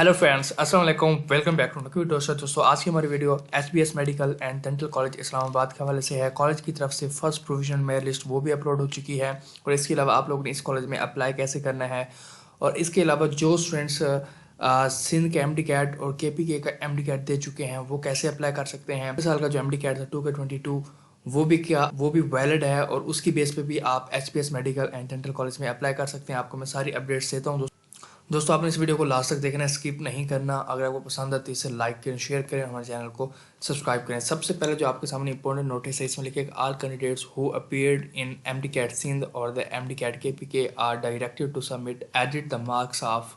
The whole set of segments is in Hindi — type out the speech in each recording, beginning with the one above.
हेलो फ्रेंड्स, अस्सलाम वालेकुम। वेलकम बैक टू दोस्तों आज की हमारी video HBs medical and dental college Islamabad के हवाले से है। कॉलेज की तरफ से फर्स्ट प्रोविजनल मेरिट लिस्ट वो भी अपलोड हो चुकी है और इसके अलावा आप लोगों ने इस कॉलेज में अप्लाई कैसे करना है और इसके अलावा जो स्टूडेंट्स सिंध के एमडी कैट और केपीके का एमडी कैट दे चुके हैं वो कैसे अप्लाई कर सकते हैं। इस साल का जो एमडी कैट था 2K22 वो भी वैलिड है और उसकी बेस पे भी आप HBs medical and dental college में अप्लाई कर सकते हैं। आपको मैं सारी अपडेट्स देता हूँ। दोस्तों आपने इस वीडियो को लास्ट तक देखना है, स्किप नहीं करना। अगर आपको पसंद आती है इसे लाइक करें, शेयर करें, हमारे चैनल को सब्सक्राइब करें। सबसे पहले जो आपके सामने इंपॉर्टेंट नोटिस है इसमें लिखे all candidates who appeared in MD CAT Sindh और the MD CAT KPK are directed to submit edit the marks of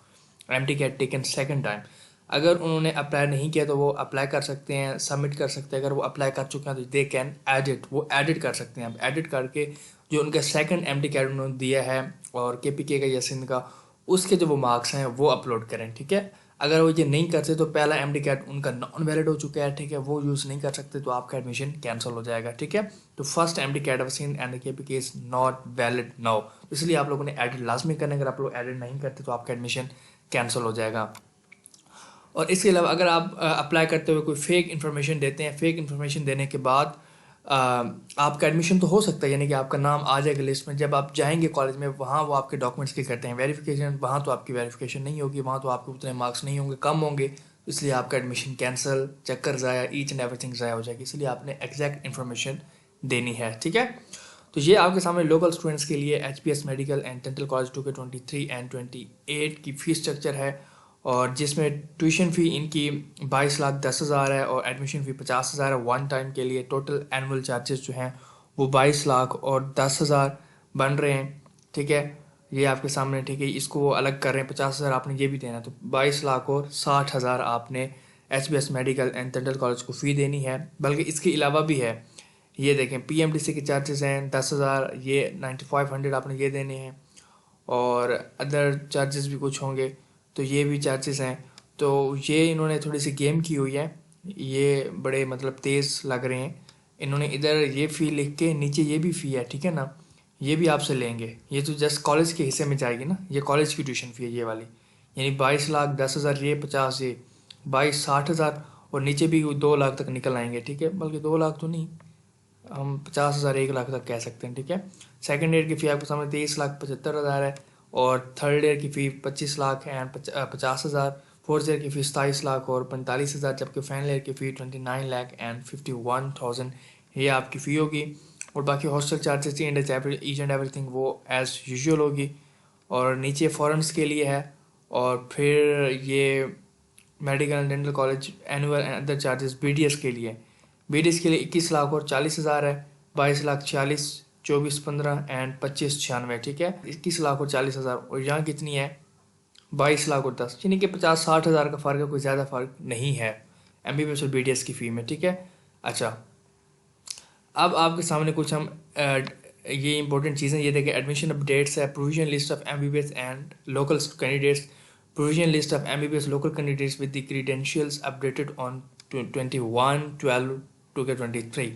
MD CAT taken second time. अगर उन्होंने अप्लाई नहीं किया तो वो अप्लाई कर सकते हैं, सबमिट कर सकते हैं। अगर वो अप्लाई कर चुके हैं तो दे कैन एडिट, वो एडिट कर सकते हैं। अब एडिट करके जो उनका सेकंड एमडी कैट उन्होंने दिया है और केपीके का या सिंध का, उसके जो वो मार्क्स हैं वो अपलोड करें। ठीक है, अगर वो ये नहीं करते तो पहला एमडी कैट उनका नॉन वैलिड हो चुका है। ठीक है, वो यूज़ नहीं कर सकते तो आपका एडमिशन कैंसिल हो जाएगा। ठीक है, तो first MD CAT of Sindh and KPK is not valid now, इसलिए आप लोगों ने एडिट लाजमी करना। अगर आप लोग एडिट नहीं करते तो आपका एडमिशन कैंसिल हो जाएगा। और इसके अलावा अगर आप अप्लाई करते हुए कोई फेक इन्फॉर्मेशन देते हैं, फेक इन्फॉर्मेशन देने के बाद आपका एडमिशन तो हो सकता है, यानी कि आपका नाम आ जाएगा लिस्ट में। जब आप जाएंगे कॉलेज में वहाँ वो आपके डॉक्यूमेंट्स की करते हैं वेरिफिकेशन, वहाँ तो आपकी वेरिफिकेशन नहीं होगी, वहाँ तो आपके उतने मार्क्स नहीं होंगे, कम होंगे, इसलिए आपका एडमिशन कैंसिल, चक्कर ज़ाया, ईच एंड एवरीथिंग ज़ाया हो जाएगी। इसलिए आपने एग्जैक्ट इन्फॉर्मेशन देनी है। ठीक है, तो ये आपके सामने लोकल स्टूडेंट्स के लिए HPS medical and dental college 2K23 and 28 की फ़ीस स्ट्रक्चर है और जिसमें ट्यूशन फ़ी इनकी 22,10,000 है और एडमिशन फ़ी 50,000 है वन टाइम के लिए। टोटल एनुअल चार्जेस जो हैं वो 22 लाख और 10,000 बन रहे हैं। ठीक है, ये आपके सामने। ठीक है, इसको वो अलग कर रहे हैं, 50,000 आपने ये भी देना, तो 22 लाख और 60,000 आपने HBs medical and dental college को फ़ी देनी है। बल्कि इसके अलावा भी है, ये देखें, पीएमडीसी के चार्जेस हैं 10,000, ये 9500 आपने ये देने हैं और अदर चार्जेस भी कुछ होंगे तो ये भी चार्जेस हैं। तो ये इन्होंने थोड़ी सी गेम की हुई है, ये बड़े मतलब तेज़ लग रहे हैं। इन्होंने इधर ये फ़ी लिख के नीचे ये भी फ़ी है, ठीक है ना, ये भी आपसे लेंगे। ये तो जस्ट कॉलेज के हिस्से में जाएगी ना, ये कॉलेज की ट्यूशन फ़ी है ये वाली, यानी 22,10,000 ये 50, ये 22,60,000 और नीचे भी 2 लाख तक निकल आएंगे। ठीक है, बल्कि 2 लाख तो नहीं, हम 50,000 1 लाख तक कह सकते हैं। ठीक है, सेकेंड ईयर की फ़ी आपके सामने 23,75,000 है और थर्ड ईयर की फ़ी 25 लाख एंड 50,000, फोर्थ ईयर की फ़ी 27 लाख और 45,000, जबकि फाइनल ईयर की फ़ी 29 लाख एंड 51,000 ये आपकी फ़ी होगी। और बाकी hostel charges each and everything वो एज़ यूजुअल होगी। और नीचे फॉरेंस के लिए है और फिर ये medical and dental college annual and other charges BDS के लिए, बीडीएस के लिए 21 लाख और 40,000 है, 22 लाख 46, 24 15 एंड 25 96। ठीक है, 21 लाख और 40,000 और यहाँ कितनी है 22 लाख और 10, यानी कि 50-60,000 का फ़र्क है, कोई ज़्यादा फ़र्क नहीं है एमबीबीएस और बीडीएस की फ़ी में। ठीक है, अच्छा अब आपके सामने कुछ हम ये इंपॉर्टेंट चीज़ें ये देखें। एडमिशन अपडेट्स है, provision list of MBBS and local candidates, provision list of MBBS local candidates with the credentials updated on 21/12/2K23।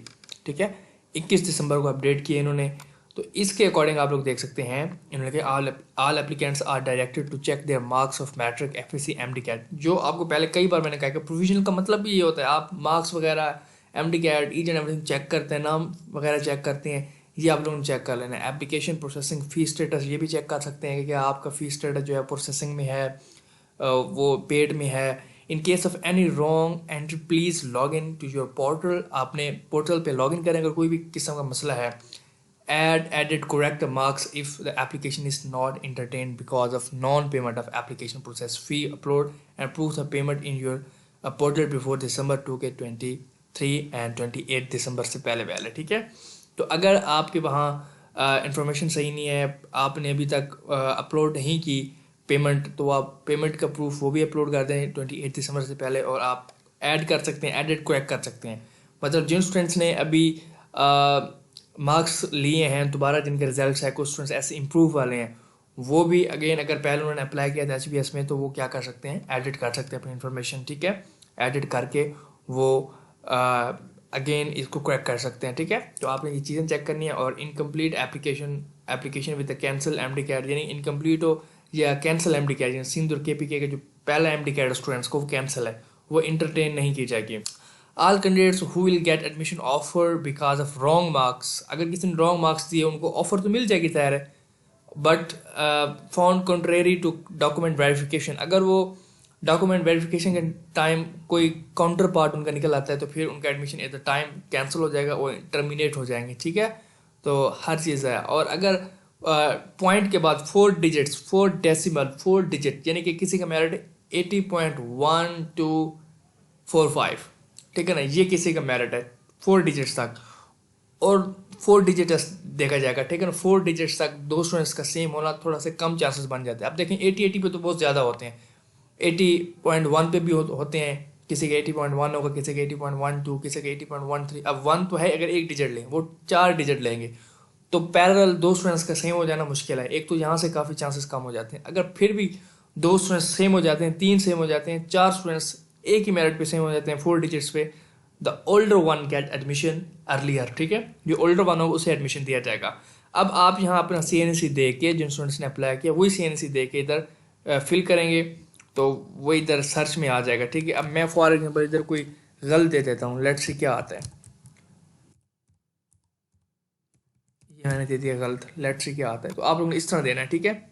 ठीक है, 21 दिसंबर को अपडेट किए इन्होंने। तो इसके अकॉर्डिंग आप लोग देख सकते हैं, इन्होंने कहा all applicants are directed to check their marks of matric FSc MD CAT. जो आपको पहले कई बार मैंने कहा कि प्रोविजनल का मतलब भी ये होता है, आप मार्क्स वगैरह MD CAT each and everything check करते हैं, नाम वगैरह चेक करते हैं, ये आप लोगों ने चेक कर लेना है। एप्लीकेशन प्रोसेसिंग फ़ी स्टेटस ये भी चेक कर सकते हैं कि क्या आपका फ़ी स्टेटस जो है प्रोसेसिंग में है, वो पेड में है। In case of any wrong entry please log in to your portal, आपने पोर्टल पे लॉग इन करें अगर कोई भी किस्म का मसला है। Edit correct marks if the application is not entertain because of non payment of application process fee, upload and proof the payment in your portal before December 2K23 and 28 दिसंबर से पहले। ठीक है, तो अगर आपके वहाँ इंफॉर्मेशन सही नहीं है, आपने अभी तक अपलोड नहीं की पेमेंट, तो आप पेमेंट का प्रूफ वो भी अपलोड कर दें 28 दिसंबर से पहले और आप ऐड कर सकते हैं, एडिट क्रैक कर सकते हैं। मतलब जिन स्टूडेंट्स ने अभी मार्क्स लिए हैं दोबारा, जिनके रिजल्ट्स है, कुछ स्टूडेंट्स ऐसे इम्प्रूव वाले हैं, वो भी अगेन अगर पहले उन्होंने अप्लाई किया था एचबीएस में तो वो क्या कर सकते हैं, एडिट कर सकते हैं अपनी इन्फॉर्मेशन। ठीक है, एडिट करके वो अगेन इसको क्रैक कर सकते हैं। ठीक है, तो आपने ये चीज़ें चेक करनी है। और incomplete application with the cancel MD CAT, यानी इनकम्प्लीट हो या कैंसिल एमडी कैट, यानी सिंध और केपीके के जो पहला एमडी कैट स्टूडेंट्स को वो कैंसिल है, वो इंटरटेन नहीं की जाएगी। All candidates who will get admission offer because of wrong marks, अगर किसी ने रॉन्ग मार्क्स दिए उनको ऑफर तो मिल जाएगी तैयार है, but found contrary to document verification, अगर वो डॉक्यूमेंट वेरिफिकेशन के टाइम कोई काउंटर पार्ट उनका निकल आता है तो फिर उनका admission at the time cancel हो जाएगा और टर्मिनेट हो जाएंगे, ठीक है। तो हर चीज़ है। और अगर पॉइंट के बाद 4 डिजिट्स, 4 डेसिमल, 4 डिजिट, यानी कि किसी का मेरिट 80.1245, ठीक है ना, ये किसी का मेरिट है 4 डिजिट्स तक, और 4 डिजिट्स देखा जाएगा, ठीक है ना। 4 डिजिट्स तक दो स्टूडेंट्स का सेम होना थोड़ा से कम चांसेस बन जाते हैं। अब देखें 80 पे तो बहुत ज़्यादा होते हैं, 80.1 पे भी होते हैं, किसी का 80.1 होगा, किसी का 80.12, किसी का 80.13। अब 1 तो है, अगर एक डिजिट लें वो 4 डिजिट लेंगे तो पैरेलल दो स्टूडेंट्स का सेम हो जाना मुश्किल है। एक तो यहाँ से काफ़ी चांसेस कम हो जाते हैं। अगर फिर भी दो स्टूडेंट्स सेम हो जाते हैं, 3 सेम हो जाते हैं, 4 स्टूडेंट्स एक ही मेरिट पे सेम हो जाते हैं 4 डिजिट्स पे, the older one get admission earlier, ठीक है। जो ओल्डर वन होगा उसे एडमिशन दिया जाएगा। अब आप यहाँ अपना CNC दे के, जिन स्टूडेंट्स ने अप्लाई किया वही CNC दे के इधर फिल करेंगे तो वो इधर सर्च में आ जाएगा, ठीक है। अब मैं फॉर एग्जाम्पल इधर कोई गलत दे देता हूँ, लेट्स सी क्या आता है। ये मैंने दे दिया गलत, लेट्स सी क्या आता है। तो आप लोगों ने इस तरह देना है, ठीक है।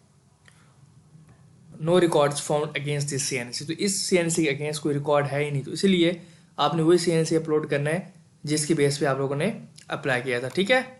No records found against this CNC, तो इस CNC के अगेंस्ट कोई रिकॉर्ड है ही नहीं, तो इसलिए आपने वही CNC अपलोड करना है जिसकी बेस पे आप लोगों ने अप्लाई किया था, ठीक है।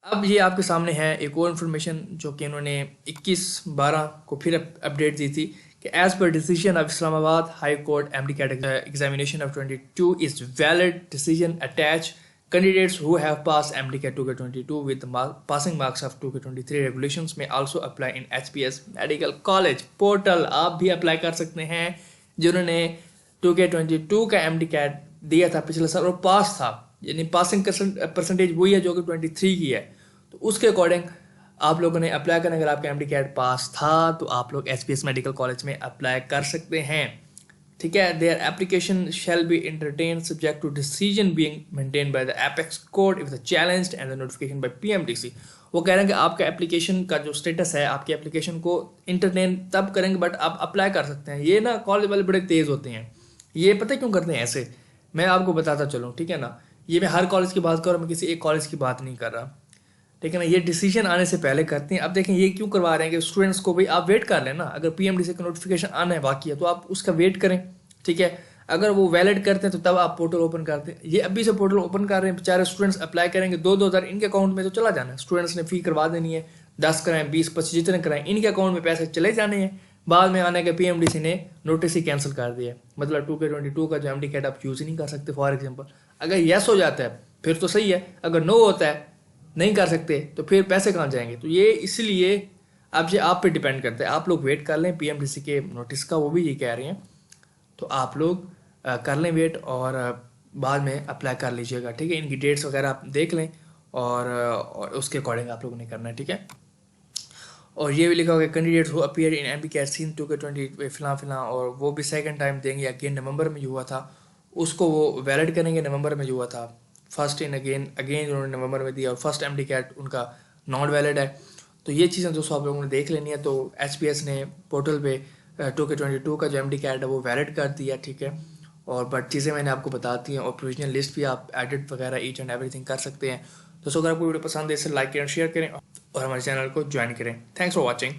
अब ये आपके सामने है एक और इन्फॉर्मेशन जो कि इन्होंने 21/12 को फिर अपडेट दी थी कि as per decision of Islamabad high court MD CAT examination of 22 is valid decision attach candidates who have passed MD CAT 2K22 with the passing marks of 2K23 regulations may also apply in HPS Medical College portal। आप भी अप्लाई कर सकते हैं जिन्होंने 2K22 का MD CAT दिया था पिछले साल और पास था, यानी पासिंग परसेंटेज वही है जो कि 23 की है, तो उसके अकॉर्डिंग आप लोगों ने अप्लाई करना। अगर आपका MD CAT पास था तो आप लोग HPS मेडिकल कॉलेज में अप्लाई कर सकते हैं, ठीक है। Their application shall be entertain subject to decision being maintain by the apex court if the challenged and the notification by PMDC। वो कह रहे हैं कि आपका एप्लीकेशन का जो स्टेटस है, आपकी एप्लीकेशन को इंटरटेन तब करेंगे बट आप अप्लाई कर सकते हैं। ये ना कॉलेज वाले बड़े तेज़ होते हैं, ये पता है क्यों करते हैं ऐसे, मैं आपको बताता चलूँ, ठीक है ना। ये मैं हर कॉलेज की बात कर रहा हूँ, मैं किसी एक कॉलेज की बात नहीं कर रहा, ठीक है ना। ये डिसीजन आने से पहले करते हैं। अब देखें ये क्यों करवा रहे हैं कि स्टूडेंट्स को भाई आप वेट कर लें ना, अगर PMDC का नोटिफिकेशन आना है बाकी है तो आप उसका वेट करें, ठीक है। अगर वो वैलिड करते हैं तो तब आप पोर्टल ओपन करते हैं। ये अभी से पोर्टल ओपन कर रहे हैं, बेचारे स्टूडेंट्स अप्लाई करेंगे, 2-2 हज़ार इनके अकाउंट में तो चला जाना है। स्टूडेंट्स ने फी करवा देनी है, 10 कराएं, 20-25 जितने कराएं, इनके अकाउंट में पैसे चले जाने हैं। बाद में आने के PMDC ने नोटिस ही कैंसिल कर दिया, मतलब 2K22 का जो MD CAT आप यूज़ ही नहीं कर सकते फॉर एग्जाम्पल। अगर येस हो जाता है फिर तो सही है, अगर नो होता है नहीं कर सकते तो फिर पैसे कहाँ जाएंगे। तो ये इसलिए अब ये आप पे डिपेंड करता है, आप लोग वेट कर लें PMDC के नोटिस का, वो भी ये कह रहे हैं, तो आप लोग कर लें वेट और बाद में अप्लाई कर लीजिएगा, ठीक है। इनकी डेट्स वगैरह आप देख लें और उसके अकॉर्डिंग आप लोगों ने करना है, ठीक है। और ये भी लिखा होगा candidates who appear in MD CAT since 2K20 फिलहाल और वो भी सेकंड टाइम देंगे, अगेन नवंबर में जो हुआ था उसको वो वैलिड करेंगे। नवंबर में जो हुआ था फर्स्ट इन अगेन उन्होंने नवंबर में दिया और फर्स्ट MD CAT उनका नॉट वैलिड है। तो ये चीज़ें दोस्तों आप लोगों ने देख लेनी है। तो HPS ने पोर्टल पे 2K22 का जो MD CAT है वो वैलिड कर दिया, ठीक है। और बट चीज़ें मैंने आपको बता दी हैं और प्रोविजनल लिस्ट भी आप एडिट वगैरह ईच एंड एवरीथिंग कर सकते हैं। दोस्तों अगर आपको वीडियो पसंद है इसे लाइक करें, शेयर करें और हमारे चैनल को ज्वाइन करें। Thanks for watching.